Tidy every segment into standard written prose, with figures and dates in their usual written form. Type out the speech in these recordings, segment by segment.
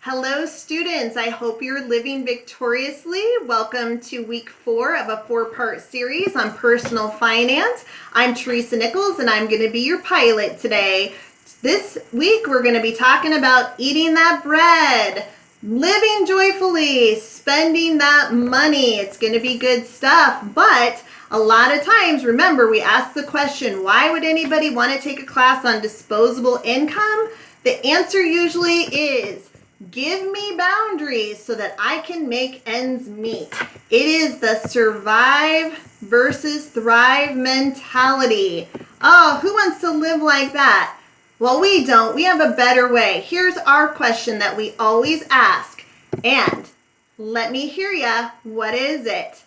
Hello students, I hope you're living victoriously. Welcome to week 4 of a 4-part series on personal finance. I'm Teresa Nichols and I'm going to be your pilot today. This week we're going to be talking about eating that bread, living joyfully, spending that money. It's going to be good stuff, but a lot of times, remember, we ask the question, why would anybody want to take a class on disposable income? The answer usually is, give me boundaries so that I can make ends meet. It is the survive versus thrive mentality. Oh, who wants to live like that? Well, we don't. We have a better way. Here's our question that we always ask. And let me hear ya. What is it?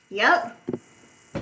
Yep.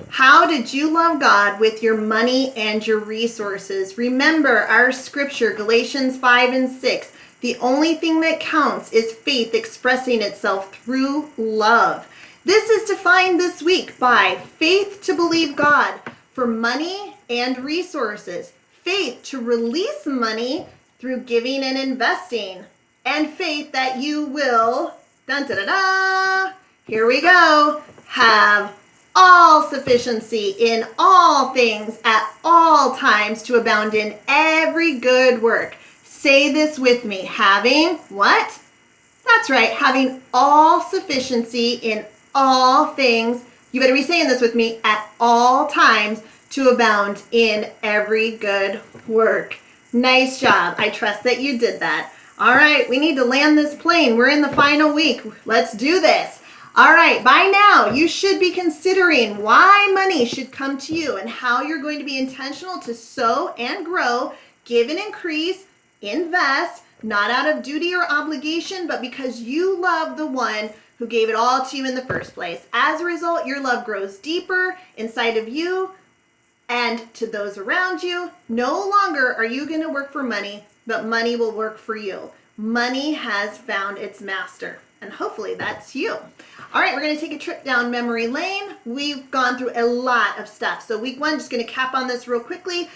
How did you love God with your money and your resources? Remember our scripture, Galatians 5 and 6. The only thing that counts is faith expressing itself through love. This is defined this week by faith to believe God for money and resources, faith to release money through giving and investing, and faith that you will, dun, da, da, da, here we go, have all sufficiency in all things at all times to abound in every good work. Say this with me. Having what? That's right. Having all sufficiency in all things. You better be saying this with me. At all times to abound in every good work. Nice job. I trust that you did that. All right. We need to land this plane. We're in the final week. Let's do this. All right, by now you should be considering why money should come to you and how you're going to be intentional to sow and grow, give and increase, invest, not out of duty or obligation, but because you love the one who gave it all to you in the first place. As a result, your love grows deeper inside of you and to those around you. No longer are you going to work for money, but money will work for you. Money has found its master. And hopefully that's you. All right, we're going to take a trip down memory lane. We've gone through a lot of stuff. So week 1, just going to cap on this real quickly.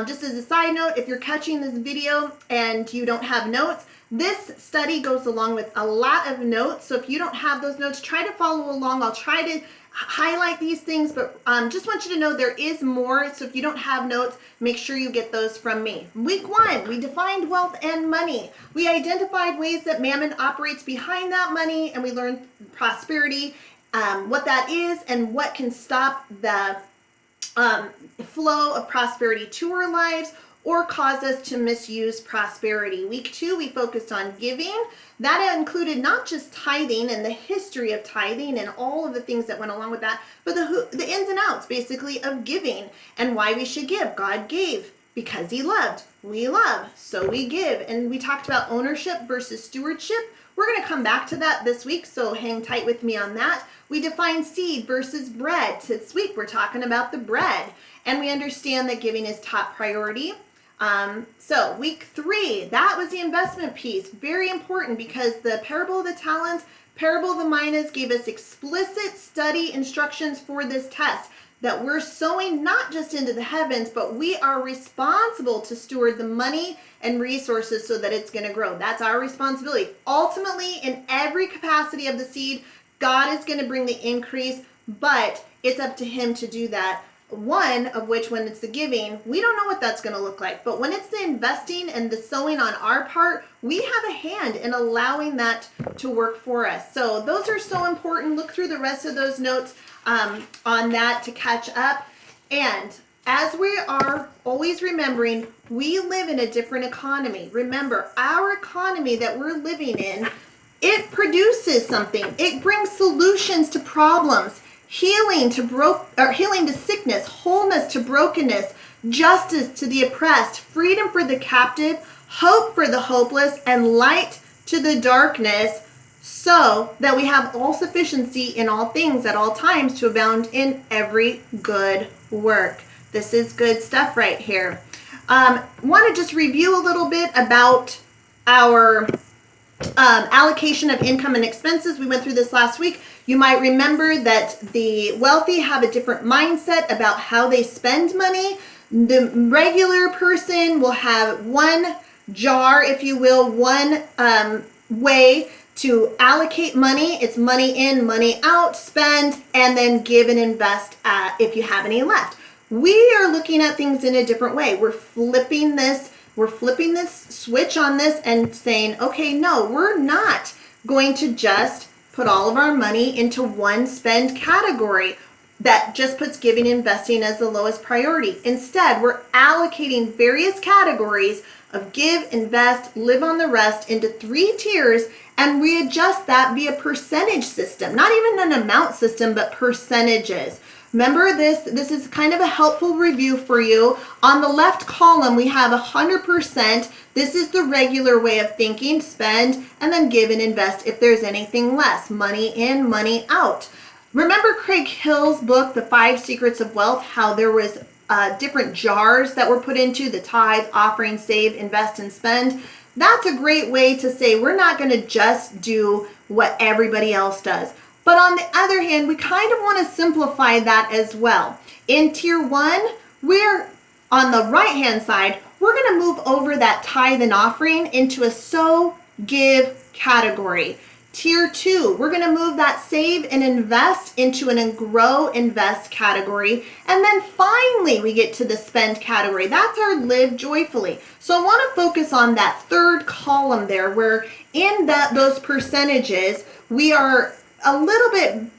Just as a side note, if you're catching this video and you don't have notes, this study goes along with a lot of notes. So if you don't have those notes, try to follow along. I'll try to highlight these things, but just want you to know there is more. So if you don't have notes, make sure you get those from me. Week 1, we defined wealth and money. We identified ways that mammon operates behind that money, and we learned prosperity, what that is, and what can stop the flow of prosperity to our lives or cause us to misuse prosperity. Week 2, we focused on giving. That included not just tithing and the history of tithing and all of the things that went along with that, but the ins and outs, basically, of giving and why we should give. God gave because he loved. We love, so we give. And we talked about ownership versus stewardship. We're going to come back to that this week, so hang tight with me on that. We defined seed versus bread. This week, we're talking about the bread. And we understand that giving is top priority. So week 3, that was the investment piece. Very important because the parable of the talents, parable of the minas gave us explicit study instructions for this test that we're sowing not just into the heavens, but we are responsible to steward the money and resources so that it's going to grow. That's our responsibility. Ultimately, in every capacity of the seed, God is going to bring the increase, but it's up to him to do that. One of which, when it's the giving, we don't know what that's going to look like. But when it's the investing and the sowing on our part, we have a hand in allowing that to work for us. So those are so important. Look through the rest of those notes on that to catch up. And as we are always remembering, we live in a different economy. Remember, our economy that we're living in, it produces something. It brings solutions to problems. Healing to sickness, wholeness to brokenness, justice to the oppressed, freedom for the captive, hope for the hopeless, and light to the darkness, so that we have all sufficiency in all things at all times to abound in every good work. This is good stuff right here. Want to just review a little bit about our allocation of income and expenses. We went through this last week. You might remember that the wealthy have a different mindset about how they spend money. The regular person will have one jar, if you will, one way to allocate money. It's money in, money out, spend, and then give and invest if you have any left. We are looking at things in a different way. We're flipping this switch on this and saying, okay, no, we're not going to just put all of our money into one spend category that just puts giving and investing as the lowest priority. Instead, we're allocating various categories of give, invest, live on the rest into 3 tiers, and we adjust that via percentage system, not even an amount system, but percentages. Remember this is kind of a helpful review for you. On the left column, we have 100%. This is the regular way of thinking, spend, and then give and invest if there's anything less, money in, money out. Remember Craig Hill's book, The 5 Secrets of Wealth, how there was different jars that were put into the tithe, offering, save, invest, and spend? That's a great way to say we're not going to just do what everybody else does. But on the other hand, we kind of want to simplify that as well. In tier 1, we're on the right-hand side, we're going to move over that tithe and offering into a sow, give category. Tier 2, we're going to move that save and invest into an grow, invest category. And then finally, we get to the spend category. That's our live joyfully. So I want to focus on that third column there, where in those percentages, we are a little bit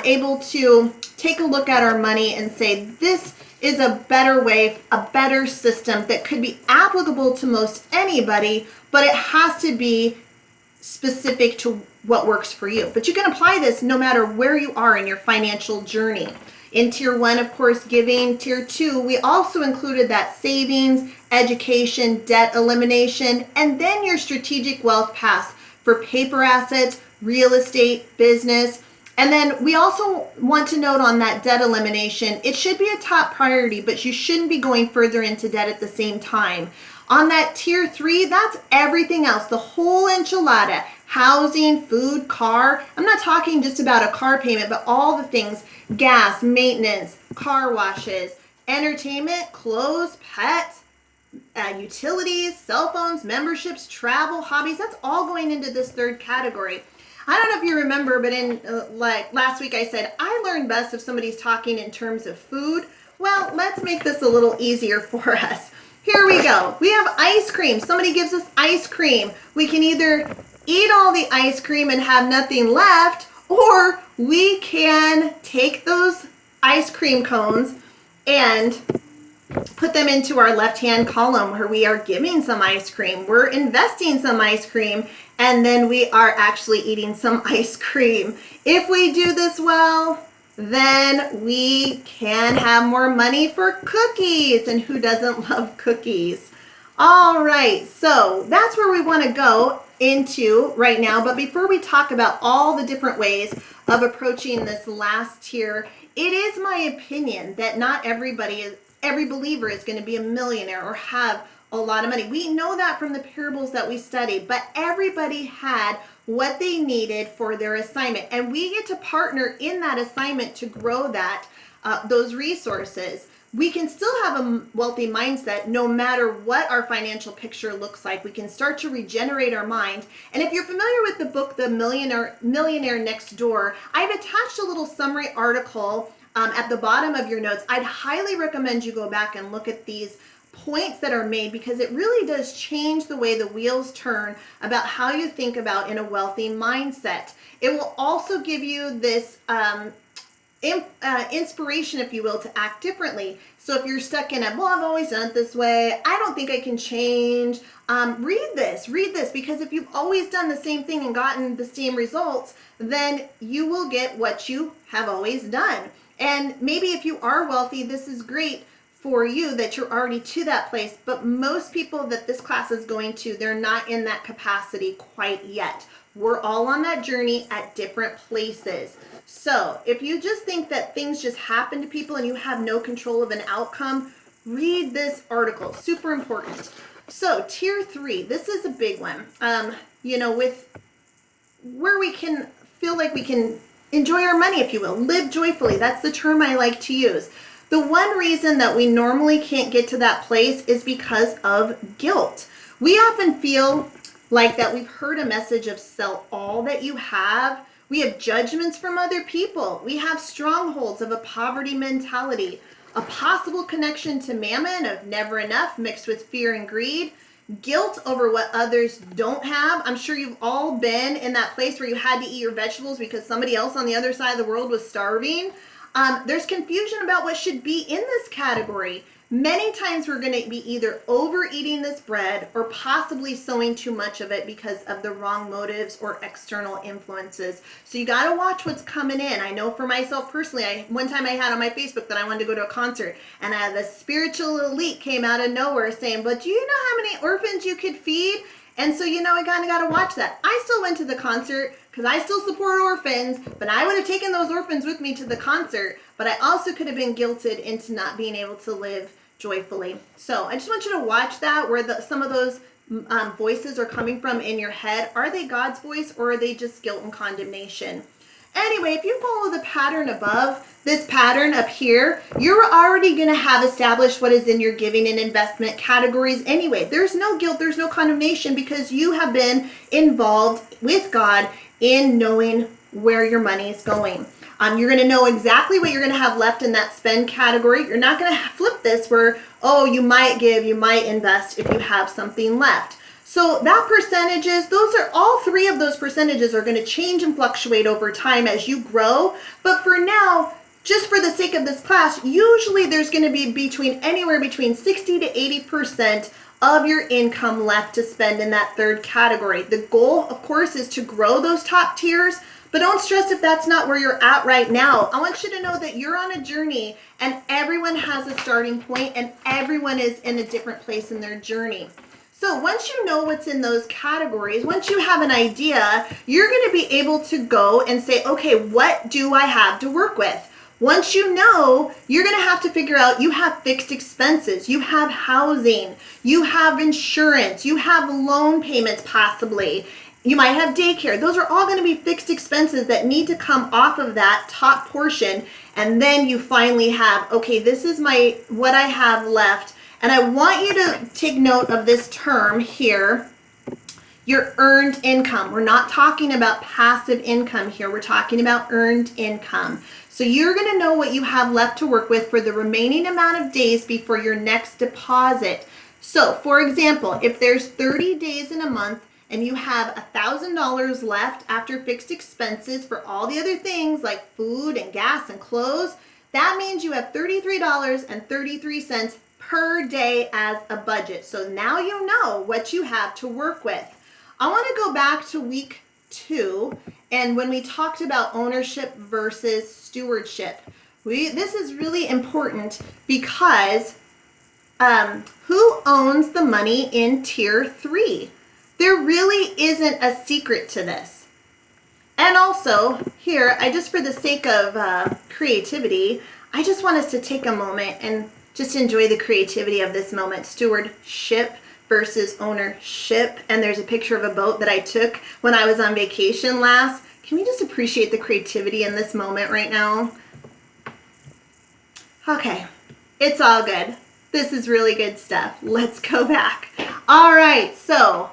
able to take a look at our money and say, this is a better way, a better system that could be applicable to most anybody, but it has to be specific to what works for you. But you can apply this no matter where you are in your financial journey. In tier 1, of course, giving. Tier 2, we also included that savings, education, debt elimination, and then your strategic wealth path for paper assets, real estate, business. And then we also want to note on that debt elimination, it should be a top priority, but you shouldn't be going further into debt at the same time. On that tier 3, that's everything else, the whole enchilada, housing, food, car. I'm not talking just about a car payment, but all the things, gas, maintenance, car washes, entertainment, clothes, pets, utilities, cell phones, memberships, travel, hobbies. That's all going into this third category. I don't know if you remember, but in like last week I said, I learn best if somebody's talking in terms of food. Well, let's make this a little easier for us. Here we go. We have ice cream. Somebody gives us ice cream. We can either eat all the ice cream and have nothing left, or we can take those ice cream cones and put them into our left-hand column where we are giving some ice cream. We're investing some ice cream, and then we are actually eating some ice cream. If we do this well, then we can have more money for cookies. And who doesn't love cookies? All right, so that's where we want to go into right now. But before we talk about all the different ways of approaching this last tier, it is my opinion that not every believer is going to be a millionaire or have a lot of money. We know that from the parables that we studied, but everybody had what they needed for their assignment, and we get to partner in that assignment to grow that those resources. We can still have a wealthy mindset no matter what our financial picture looks like. We can start to regenerate our mind. And if you're familiar with the book, The Millionaire Next Door, I've attached a little summary article at the bottom of your notes. I'd highly recommend you go back and look at these points that are made, because it really does change the way the wheels turn about how you think about in a wealthy mindset. It will also give you this inspiration, if you will, to act differently. So if you're stuck in well, I've always done it this way, I don't think I can change, read this, because if you've always done the same thing and gotten the same results, then you will get what you have always done. And maybe if you are wealthy, this is great for you that you're already to that place, but most people that this class is going to, they're not in that capacity quite yet. We're all on that journey at different places. So if you just think that things just happen to people and you have no control of an outcome, read this article. Super important. So tier 3, this is a big one. With where we can feel like we can enjoy our money, if you will, live joyfully. That's the term I like to use. The one reason that we normally can't get to that place is because of guilt. We often feel like that we've heard a message of sell all that you have. We have judgments from other people. We have strongholds of a poverty mentality, a possible connection to mammon of never enough mixed with fear and greed, guilt over what others don't have. I'm sure you've all been in that place where you had to eat your vegetables because somebody else on the other side of the world was starving. There's confusion about what should be in this category. Many times we're going to be either overeating this bread or possibly sowing too much of it because of the wrong motives or external influences. So you got to watch what's coming in. I know for myself personally, one time I had on my Facebook that I wanted to go to a concert, and the spiritual elite came out of nowhere saying, but do you know how many orphans you could feed? And so, I kind of got to watch that. I still went to the concert because I still support orphans, but I would have taken those orphans with me to the concert, but I also could have been guilted into not being able to live joyfully. So I just want you to watch that, where some of those voices are coming from in your head. Are they God's voice, or are they just guilt and condemnation? Anyway, if you follow the pattern above, this pattern up here, you're already going to have established what is in your giving and investment categories anyway. There's no guilt, there's no condemnation, because you have been involved with God in knowing where your money is going. You're going to know exactly what you're going to have left in that spend category. You're not going to flip this where, you might give, you might invest if you have something left. So that percentages, all three of those percentages are going to change and fluctuate over time as you grow. But for now, just for the sake of this class, usually there's going to be anywhere between 60 to 80% of your income left to spend in that third category. The goal, of course, is to grow those top tiers, but don't stress if that's not where you're at right now. I want you to know that you're on a journey, and everyone has a starting point, and everyone is in a different place in their journey. So once you know what's in those categories, once you have an idea, you're going to be able to go and say, okay, what do I have to work with? Once you know, you're going to have to figure out, you have fixed expenses, you have housing, you have insurance, you have loan payments possibly, you might have daycare. Those are all going to be fixed expenses that need to come off of that top portion. And then you finally have, okay, this is what I have left. And I want you to take note of this term here, your earned income. We're not talking about passive income here. We're talking about earned income. So you're going to know what you have left to work with for the remaining amount of days before your next deposit. So for example, if there's 30 days in a month and you have $1,000 left after fixed expenses for all the other things like food and gas and clothes, that means you have $33.33 per day as a budget. So now you know what you have to work with. I want to go back to week 2, and when we talked about ownership versus stewardship. This is really important because who owns the money in tier 3? There really isn't a secret to this. And also here, for the sake of creativity, I just want us to take a moment and just enjoy the creativity of this moment. Stewardship versus ownership. And there's a picture of a boat that I took when I was on vacation last. Can we just appreciate the creativity in this moment right now? Okay, it's all good. This is really good stuff. Let's go back. All right, so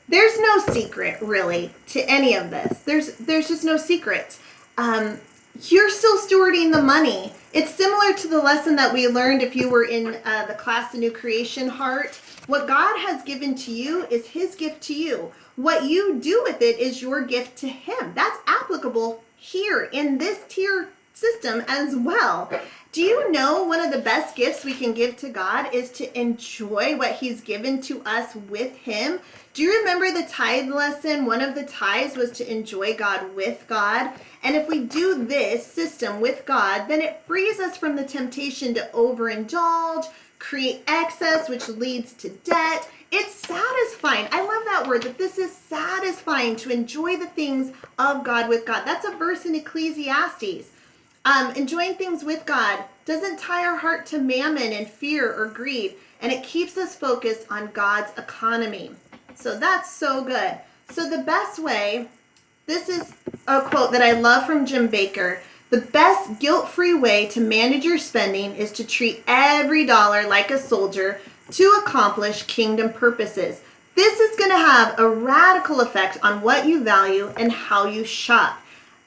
there's no secret really to any of this. There's just no secret. You're still stewarding the money. It's similar to the lesson that we learned if you were in the class, The New Creation Heart. What God has given to you is His gift to you. What you do with it is your gift to Him. That's applicable here in this tier system as well. Do you know one of the best gifts we can give to God is to enjoy what He's given to us with Him? Do you remember the tithe lesson? One of the tithes was to enjoy God with God. And if we do this system with God, then it frees us from the temptation to overindulge, create excess, which leads to debt. It's satisfying. I love that word, that this is satisfying to enjoy the things of God with God. That's a verse in Ecclesiastes. Enjoying things with God doesn't tie our heart to mammon and fear or greed, and it keeps us focused on God's economy. So that's so good. So the best way, this is a quote that I love from Jim Baker. The best guilt-free way to manage your spending is to treat every dollar like a soldier to accomplish kingdom purposes. This is going to have a radical effect on what you value and how you shop.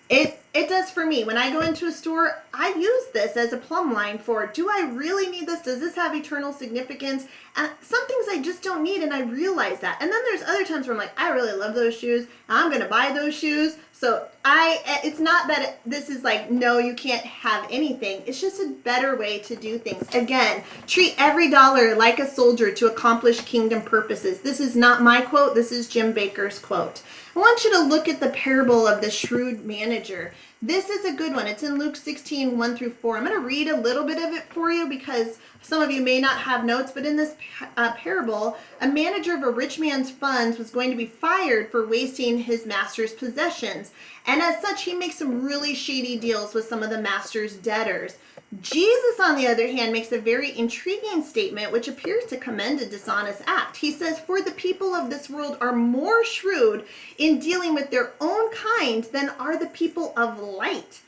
It does for me. When I go into a store, I use this as a plumb line for, do I really need this? Does this have eternal significance? And some things I just don't need, and I realize that. And then there's other times where I'm like, I really love those shoes, and I'm going to buy those shoes. So it's not that this is like, no, you can't have anything. It's just a better way to do things. Again, treat every dollar like a soldier to accomplish kingdom purposes. This is not my quote. This is Jim Bakker's quote. I want you to look at the parable of the shrewd manager. This is a good one. It's in Luke 16, 1 through 4. I'm going to read a little bit of it for you because some of you may not have notes, but in this parable, a manager of a rich man's funds was going to be fired for wasting his master's possessions. And as such, he makes some really shady deals with some of the master's debtors. Jesus, on the other hand, makes a very intriguing statement which appears to commend a dishonest act. He says, for the people of this world are more shrewd in dealing with their own kind than are the people of light.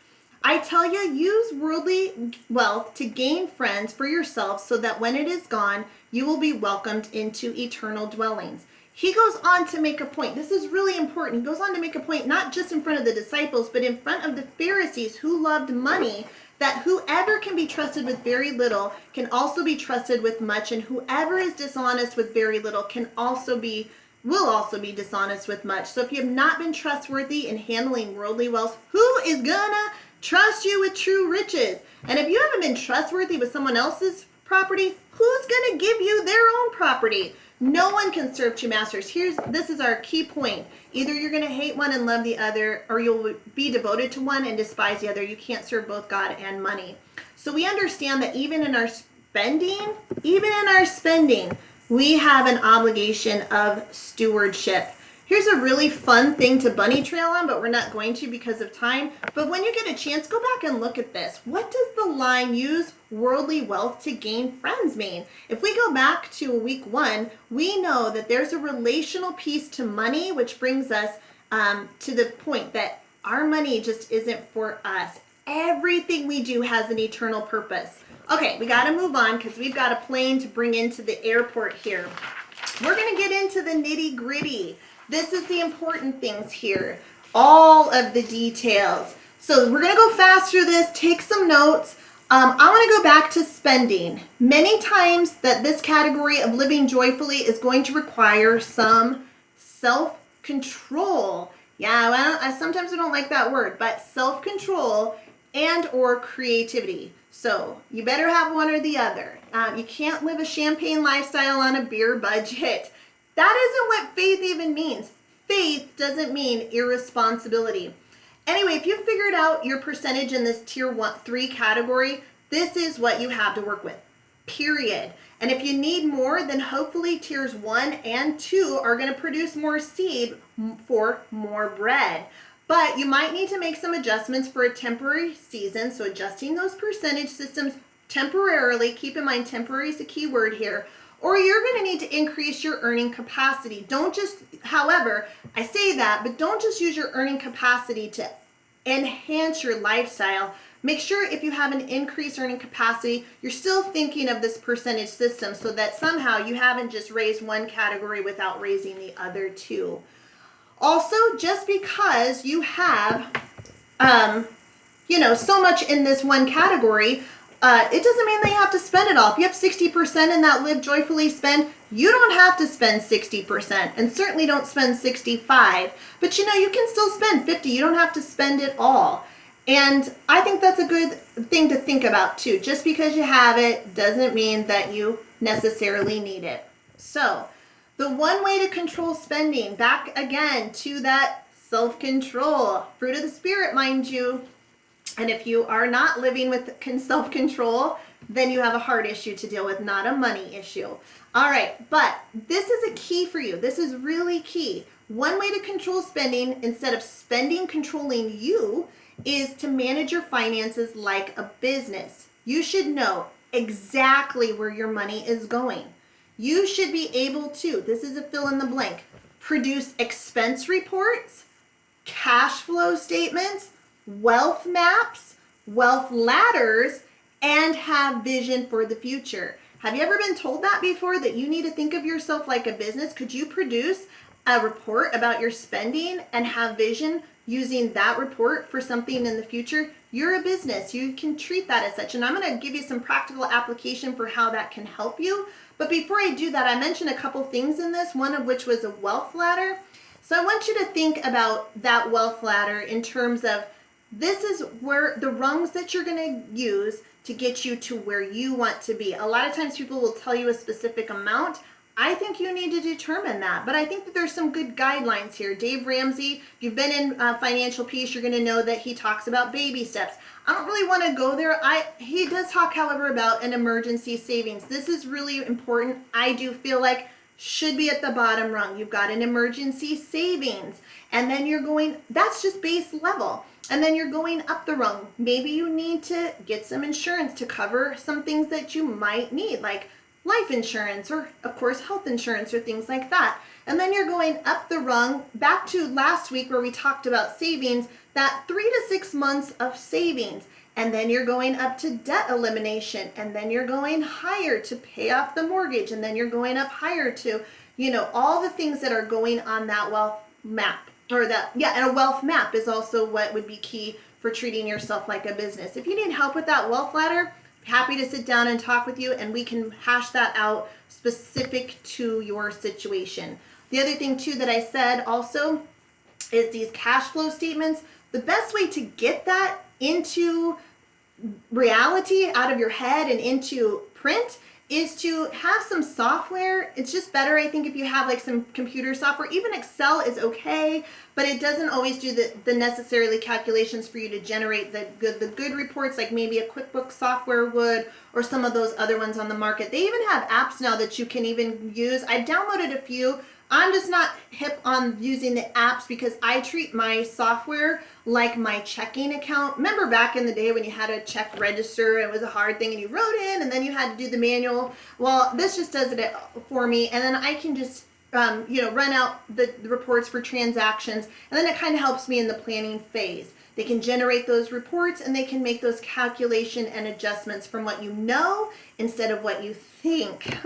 I tell you, use worldly wealth to gain friends for yourself so that when it is gone, you will be welcomed into eternal dwellings. He goes on to make a point. This is really important. He goes on to make a point not just in front of the disciples, but in front of the Pharisees who loved money, that whoever can be trusted with very little can also be trusted with much, and whoever is dishonest with very little will also be dishonest with much. So if you have not been trustworthy in handling worldly wealth, who is gonna trust you with true riches? And if you haven't been trustworthy with someone else's property, who's gonna give you their own property? No one can serve two masters. This is our key point. Either you're going to hate one and love the other, or you'll be devoted to one and despise the other. You can't serve both God and money. So we understand that even in our spending, we have an obligation of stewardship. Here's a really fun thing to bunny trail on, but we're not going to because of time. But when you get a chance, go back and look at this. What does the line use worldly wealth to gain friends mean? If we go back to week 1, we know that there's a relational piece to money, which brings us to the point that our money just isn't for us. Everything we do has an eternal purpose. Okay, we got to move on because we've got a plane to bring into the airport here. We're going to get into the nitty-gritty. This is the important things here, all of the details. So we're going to go fast through this, take some notes. I want to go back to spending. Many times that this category of living joyfully is going to require some self-control. Yeah, well, sometimes I don't like that word, but self-control and or creativity. So you better have one or the other. You can't live a champagne lifestyle on a beer budget. That isn't what faith even means. Faith doesn't mean irresponsibility. Anyway, if you've figured out your percentage in this tier 3 category, this is what you have to work with, period. And if you need more, then hopefully tiers 1 and 2 are going to produce more seed for more bread. But you might need to make some adjustments for a temporary season. So adjusting those percentage systems temporarily, keep in mind temporary is the key word here, or you're going to need to increase your earning capacity. However, I say that, but don't just use your earning capacity to enhance your lifestyle. Make sure if you have an increased earning capacity, you're still thinking of this percentage system so that somehow you haven't just raised one category without raising the other two. Also, just because you have, so much in this one category, it doesn't mean that you have to spend it all. If you have 60% in that live joyfully spend, you don't have to spend 60%, and certainly don't spend 65%. But you can still spend 50%. You don't have to spend it all. And I think that's a good thing to think about too. Just because you have it doesn't mean that you necessarily need it. So the one way to control spending, back again to that self-control, fruit of the Spirit, mind you. And if you are not living with self-control, then you have a heart issue to deal with, not a money issue. All right, but this is a key for you. This is really key. One way to control spending, instead of spending controlling you, is to manage your finances like a business. You should know exactly where your money is going. You should be able to, this is a fill in the blank, produce expense reports, cash flow statements, wealth maps, wealth ladders, and have vision for the future. Have you ever been told that before, that you need to think of yourself like a business? Could you produce a report about your spending and have vision using that report for something in the future? You're a business. You can treat that as such. And I'm going to give you some practical application for how that can help you. But before I do that, I mentioned a couple things in this, one of which was a wealth ladder. So I want you to think about that wealth ladder in terms of, this is where the rungs that you're going to use to get you to where you want to be. A lot of times people will tell you a specific amount. I think you need to determine that, but I think that there's some good guidelines here. Dave Ramsey, if you've been in Financial Peace, you're going to know that he talks about baby steps. I don't really want to go there. He does talk, however, about an emergency savings. This is really important. I do feel like should be at the bottom rung. You've got an emergency savings, and then you're going, that's just base level. And then you're going up the rung. Maybe you need to get some insurance to cover some things that you might need, like life insurance or, of course, health insurance or things like that. And then you're going up the rung, back to last week where we talked about savings, that 3 to 6 months of savings. And then you're going up to debt elimination. And then you're going higher to pay off the mortgage. And then you're going up higher to, all the things that are going on that wealth map. And a wealth map is also what would be key for treating yourself like a business. If you need help with that wealth ladder, happy to sit down and talk with you, and we can hash that out specific to your situation. The other thing too that I said also is these cash flow statements. The best way to get that into reality, out of your head and into print, is to have some software. It's just better, I think, if you have like some computer software. Even Excel is okay, but it doesn't always do the necessarily calculations for you to generate the good reports, like maybe a QuickBooks software would, or some of those other ones on the market. They even have apps now that you can even use. I've downloaded a few. I'm just not hip on using the apps because I treat my software like my checking account. Remember back in the day when you had a check register, it was a hard thing and you wrote in and then you had to do the manual? Well, this just does it for me, and then I can just run out the reports for transactions, and then it kind of helps me in the planning phase. They can generate those reports and they can make those calculation and adjustments from what you know instead of what you think.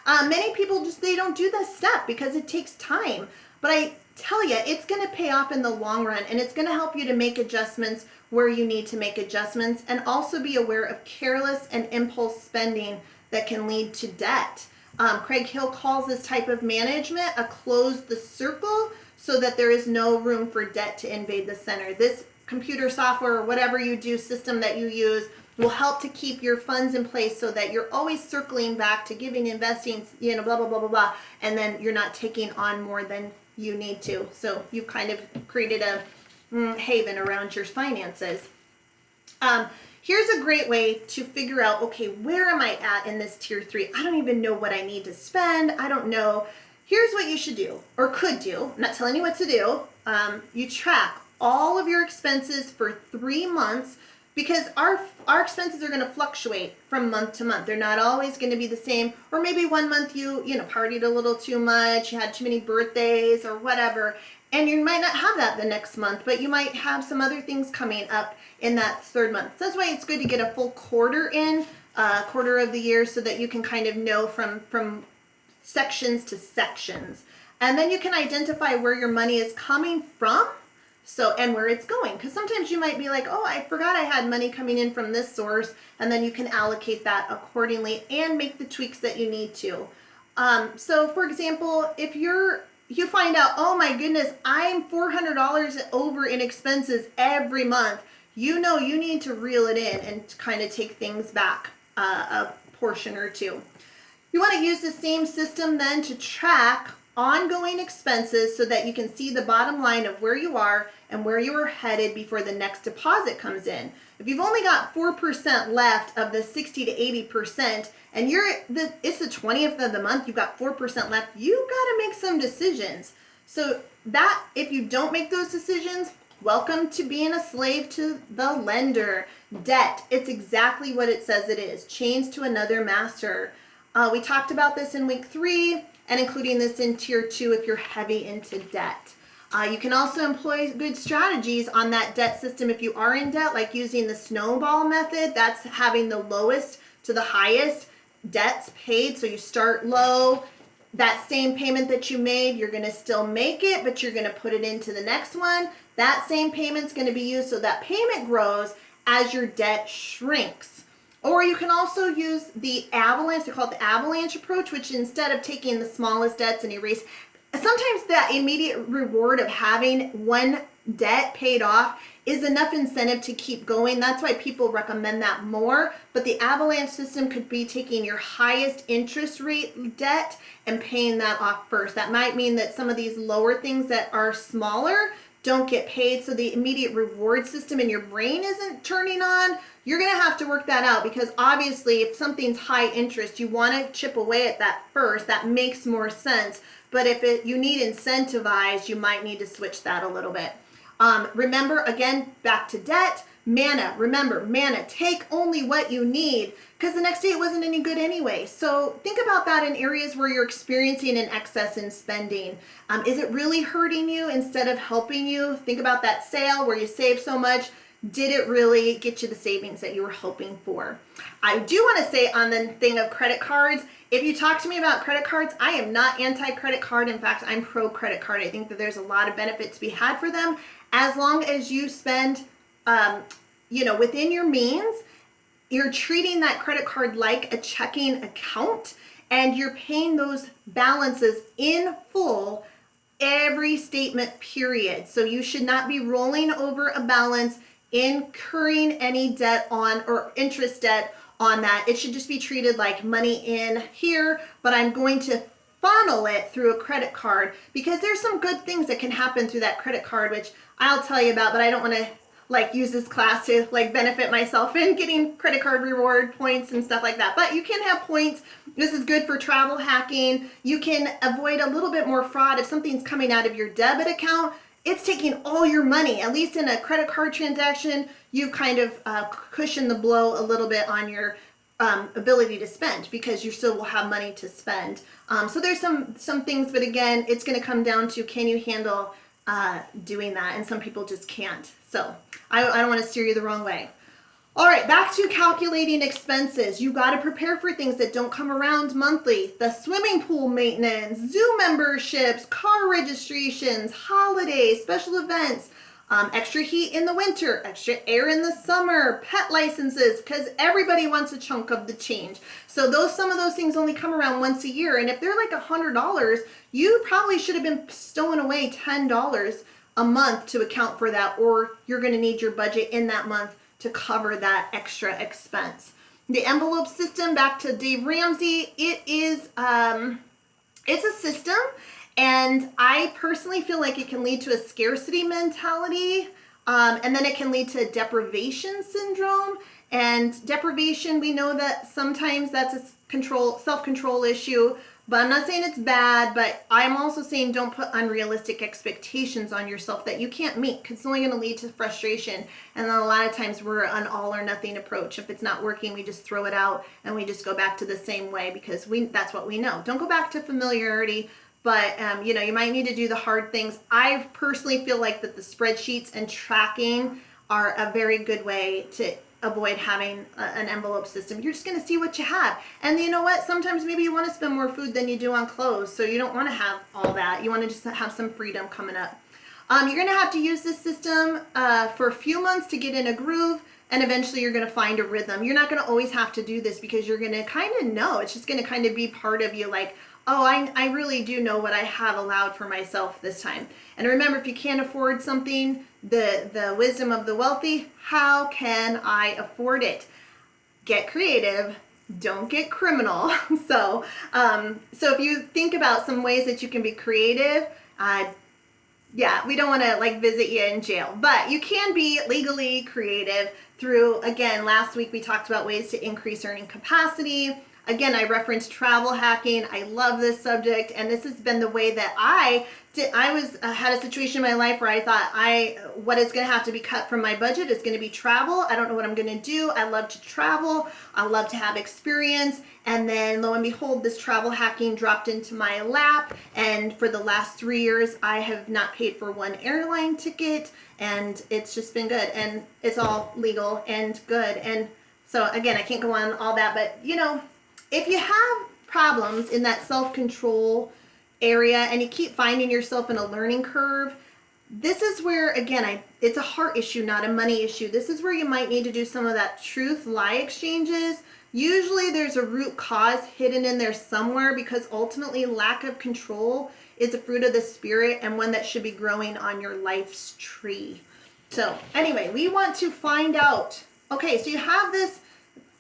Many people they don't do this step because it takes time. But I tell you, it's going to pay off in the long run, and it's going to help you to make adjustments where you need to make adjustments, and also be aware of careless and impulse spending that can lead to debt. Craig Hill calls this type of management a close the circle, so that there is no room for debt to invade the center. This computer software or whatever you do, system that you use, will help to keep your funds in place so that you're always circling back to giving, investing, blah, blah, blah, blah, blah, and then you're not taking on more than you need to. So you've kind of created a haven around your finances. Here's a great way to figure out, okay, where am I at in this tier 3? I don't even know what I need to spend. I don't know. Here's what you should do, or could do. I'm not telling you what to do. You track all of your expenses for 3 months, because our expenses are going to fluctuate from month to month. They're not always going to be the same. Or maybe one month you partied a little too much, you had too many birthdays or whatever, and you might not have that the next month, but you might have some other things coming up in that third month. So that's why it's good to get a full quarter in, quarter of the year, so that you can kind of know from sections to sections. And then you can identify where your money is coming from, and where it's going. Because sometimes you might be like, oh, I forgot I had money coming in from this source, and then you can allocate that accordingly and make the tweaks that you need to. So for example, if you find out, oh my goodness, I'm $400 over in expenses every month, you need to reel it in and kind of take things back a portion or two. You want to use the same system then to track ongoing expenses so that you can see the bottom line of where you are and where you are headed before the next deposit comes in. If you've only got 4% left of the 60 to 80%, and it's the 20th of the month, you've got 4% left, you got to make some decisions. So that, if you don't make those decisions, welcome to being a slave to the lender. Debt, it's exactly what it says it is. Chains to another master. We talked about this in week 3, and including this in tier 2 if you're heavy into debt. You can also employ good strategies on that debt system if you are in debt, like using the snowball method. That's having the lowest to the highest. debts paid. So you start low. That same payment that you made, you're going to still make it, but you're going to put it into the next one. That same payment's going to be used, so that payment grows as your debt shrinks. Or you can also use the avalanche, they call it the avalanche approach, which instead of taking the smallest debts and erase, sometimes that immediate reward of having one debt paid off is enough incentive to keep going. That's why people recommend that more. But the avalanche system could be taking your highest interest rate debt and paying that off first. That might mean that some of these lower things that are smaller don't get paid, so the immediate reward system in your brain isn't turning on. You're going to have to work that out, because obviously if something's high interest, you want to chip away at that first. That makes more sense. But if you need incentivized, you might need to switch that a little bit. Remember, again, back to debt, manna. Remember, manna, take only what you need, because the next day it wasn't any good anyway. So think about that in areas where you're experiencing an excess in spending. Is it really hurting you instead of helping you? Think about that sale where you saved so much. Did it really get you the savings that you were hoping for? I do want to say on the thing of credit cards, if you talk to me about credit cards, I am not anti-credit card. In fact, I'm pro-credit card. I think that there's a lot of benefit to be had for them, as long as you spend, within your means. You're treating that credit card like a checking account, and you're paying those balances in full every statement period. So you should not be rolling over a balance, incurring any debt on, or interest debt on that. It should just be treated like money in here, but I'm going to funnel it through a credit card, because there's some good things that can happen through that credit card, which I'll tell you about, but I don't want to use this class to benefit myself in getting credit card reward points and stuff like that. But you can have points. This is good for travel hacking. You can avoid a little bit more fraud. If something's coming out of your debit account, it's taking all your money. At least in a credit card transaction, you kind of cushion the blow a little bit on your ability to spend, because you still will have money to spend. So there's some things, but again, it's going to come down to, can you handle doing that? And some people just can't. So I don't want to steer you the wrong way. All right, back to calculating expenses. You got to prepare for things that don't come around monthly. The swimming pool maintenance, zoo memberships, car registrations, holidays, special events, extra heat in the winter, extra air in the summer, pet licenses, because everybody wants a chunk of the change. So some of those things only come around once a year. And if they're like $100, you probably should have been stowing away $10 a month to account for that, or you're going to need your budget in that month to cover that extra expense. The envelope system, back to Dave Ramsey, it is it's a system, and I personally feel like it can lead to a scarcity mentality, and then it can lead to deprivation syndrome. And deprivation, we know that sometimes that's a self-control issue. But I'm not saying it's bad, but I'm also saying don't put unrealistic expectations on yourself that you can't meet, because it's only going to lead to frustration. And then a lot of times we're an all or nothing approach. If it's not working, we just throw it out and we just go back to the same way, because that's what we know. Don't go back to familiarity, but you might need to do the hard things. I personally feel like that the spreadsheets and tracking are a very good way to avoid having an envelope system. You're just going to see what you have. And you know what? Sometimes maybe you want to spend more food than you do on clothes, so you don't want to have all that. You want to just have some freedom coming up. You're going to have to use this system for a few months to get in a groove, and eventually you're going to find a rhythm. You're not going to always have to do this, because you're going to kind of know. It's just going to kind of be part of you, like, oh, I really do know what I have allowed for myself this time. And remember, if you can't afford something, the wisdom of the wealthy, how can I afford it? Get creative. Don't get criminal. So if you think about some ways that you can be creative, we don't want to visit you in jail, but you can be legally creative through, again, last week we talked about ways to increase earning capacity. Again, I referenced travel hacking. I love this subject, and this has been the way that I had a situation in my life where I thought what is going to have to be cut from my budget is going to be travel. I don't know what I'm going to do. I love to travel. I love to have experience. And then lo and behold, this travel hacking dropped into my lap. And for the last 3 years, I have not paid for one airline ticket, and it's just been good. And it's all legal and good. And so again, I can't go on all that, but If you have problems in that self-control area and you keep finding yourself in a learning curve, this is where, again, it's a heart issue, not a money issue. This is where you might need to do some of that truth-lie exchanges. Usually there's a root cause hidden in there somewhere, because ultimately lack of control is a fruit of the Spirit and one that should be growing on your life's tree. So anyway, we want to find out. Okay, so you have this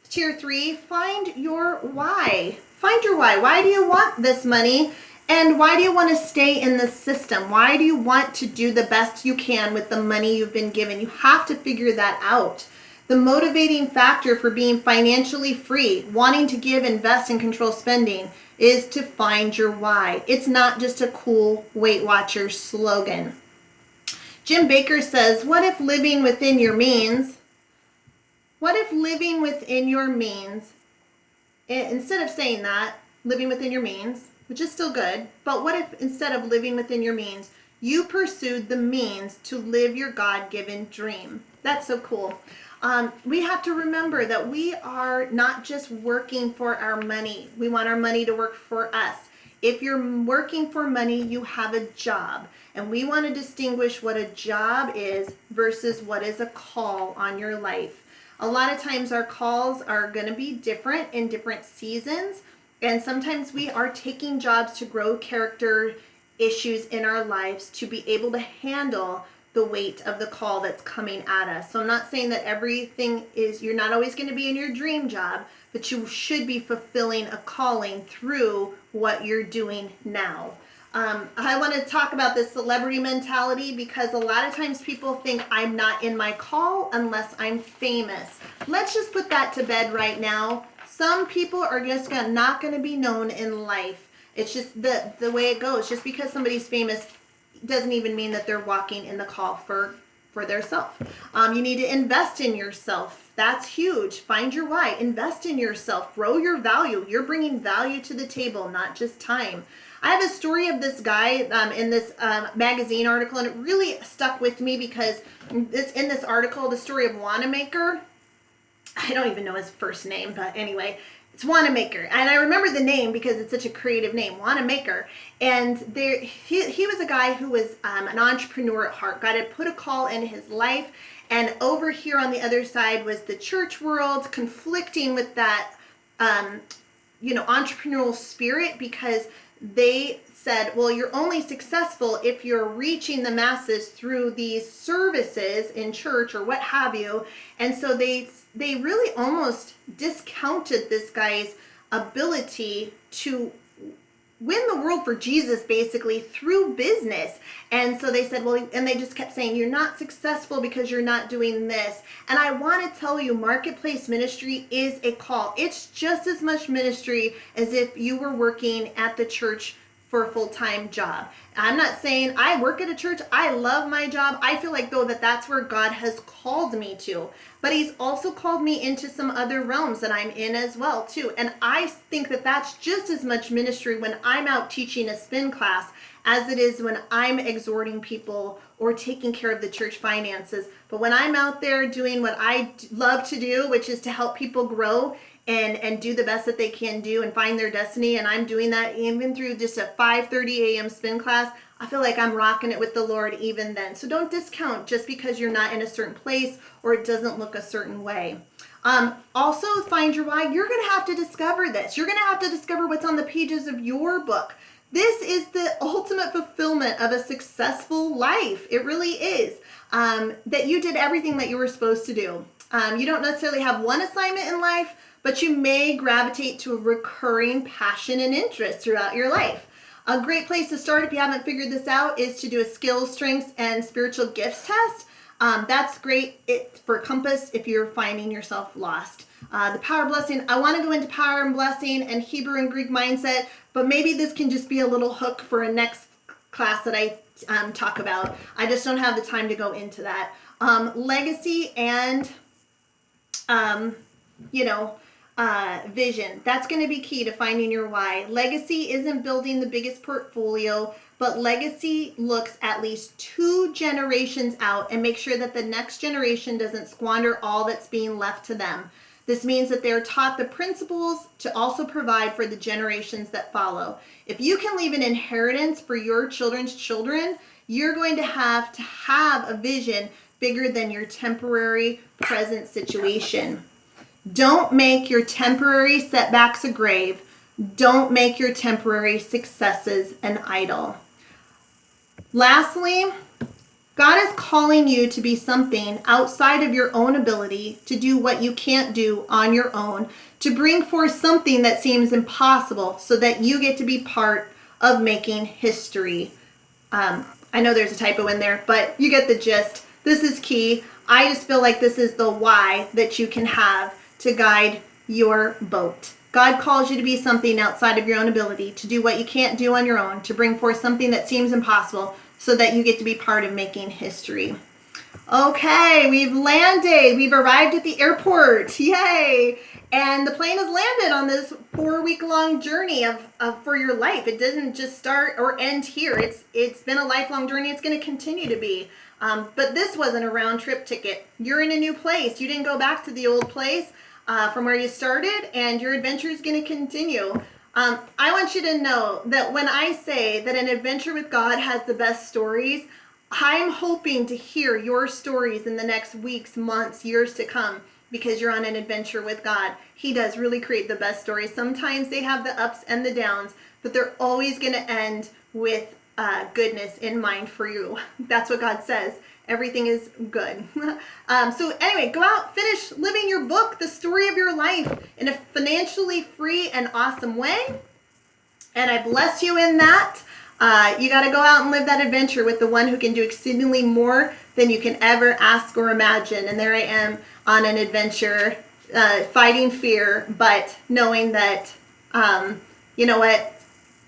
tier 3. Find your why. Find your why. Why do you want this money? And why do you want to stay in the system? Why do you want to do the best you can with the money you've been given? You have to figure that out. The motivating factor for being financially free, wanting to give, invest, and control spending, is to find your why. It's not just a cool Weight Watchers slogan. Jim Baker says, what if living within your means, instead of saying that, living within your means, which is still good, but what if instead of living within your means, you pursued the means to live your God-given dream? That's so cool. We have to remember that we are not just working for our money. We want our money to work for us. If you're working for money, you have a job. And we want to distinguish what a job is versus what is a call on your life. A lot of times our calls are going to be different in different seasons. And sometimes we are taking jobs to grow character issues in our lives to be able to handle the weight of the call that's coming at us. So I'm not saying that everything is, you're not always going to be in your dream job, but you should be fulfilling a calling through what you're doing now. I want to talk about this celebrity mentality, because a lot of times people think I'm not in my call unless I'm famous. Let's just put that to bed right now. Some people are just not going to be known in life. It's just the way it goes. Just because somebody's famous doesn't even mean that they're walking in the call for their self. You need to invest in yourself. That's huge. Find your why. Invest in yourself. Grow your value. You're bringing value to the table, not just time. I have a story of this guy in this magazine article, and it really stuck with me because in this article, the story of Wanamaker. I don't even know his first name, but anyway, it's Wanamaker. And I remember the name because it's such a creative name, Wanamaker. And he was a guy who was an entrepreneur at heart. God had put a call in his life. And over here on the other side was the church world conflicting with that, entrepreneurial spirit, because they said, well, you're only successful if you're reaching the masses through these services in church or what have you. And so they really almost discounted this guy's ability to win the world for Jesus, basically, through business. And so they said, well, and they just kept saying, you're not successful because you're not doing this. And I want to tell you, marketplace ministry is a call. It's just as much ministry as if you were working at the church for a full-time job. I'm not saying I work at a church. I love my job. I feel like, though, that's where God has called me to. But he's also called me into some other realms that I'm in as well, too. And I think that that's just as much ministry when I'm out teaching a spin class as it is when I'm exhorting people or taking care of the church finances. But when I'm out there doing what I love to do, which is to help people grow and do the best that they can do and find their destiny, and I'm doing that even through just a 5:30 a.m. spin class, I feel like I'm rocking it with the Lord even then. So don't discount just because you're not in a certain place or it doesn't look a certain way. Also, find your why. You're going to have to discover this. You're going to have to discover what's on the pages of your book. This is the ultimate fulfillment of a successful life. It really is. That you did everything that you were supposed to do. You don't necessarily have one assignment in life, but you may gravitate to a recurring passion and interest throughout your life. A great place to start, if you haven't figured this out, is to do a skills, strengths, and spiritual gifts test. That's great for Compass if you're finding yourself lost. The power blessing, I want to go into power and blessing and Hebrew and Greek mindset, but maybe this can just be a little hook for a next class that I talk about. I just don't have the time to go into that. Legacy and, vision. That's going to be key to finding your why. Legacy isn't building the biggest portfolio, but legacy looks at least 2 generations out and make sure that the next generation doesn't squander all that's being left to them. This means that they are taught the principles to also provide for the generations that follow. If you can leave an inheritance for your children's children, you're going to have a vision bigger than your temporary present situation. Don't make your temporary setbacks a grave. Don't make your temporary successes an idol. Lastly, God is calling you to be something outside of your own ability, to do what you can't do on your own, to bring forth something that seems impossible so that you get to be part of making history. I know there's a typo in there, but you get the gist. This is key. I just feel like this is the why that you can have to guide your boat. God calls you to be something outside of your own ability, to do what you can't do on your own, to bring forth something that seems impossible so that you get to be part of making history. Okay, we've landed. We've arrived at the airport. Yay! And the plane has landed on this 4-week-long journey of for your life. It didn't just start or end here. It's been a lifelong journey. It's going to continue to be. But this wasn't a round trip ticket. You're in a new place. You didn't go back to the old place from where you started, and your adventure is going to continue. I want you to know that when I say that an adventure with God has the best stories, I'm hoping to hear your stories in the next weeks, months, years to come, because you're on an adventure with God. He does really create the best stories. Sometimes they have the ups and the downs, but they're always going to end with goodness in mind for you. That's what God says. Everything is good. So anyway, go out, finish living your book, the story of your life, in a financially free and awesome way. And I bless you in that. You got to go out and live that adventure with the one who can do exceedingly more than you can ever ask or imagine. And there I am on an adventure, fighting fear, but knowing that, you know what,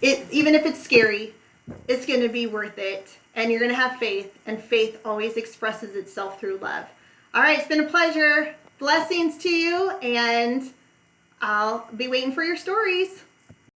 even if it's scary, it's going to be worth it. And you're going to have faith. And faith always expresses itself through love. All right, it's been a pleasure. Blessings to you. And I'll be waiting for your stories.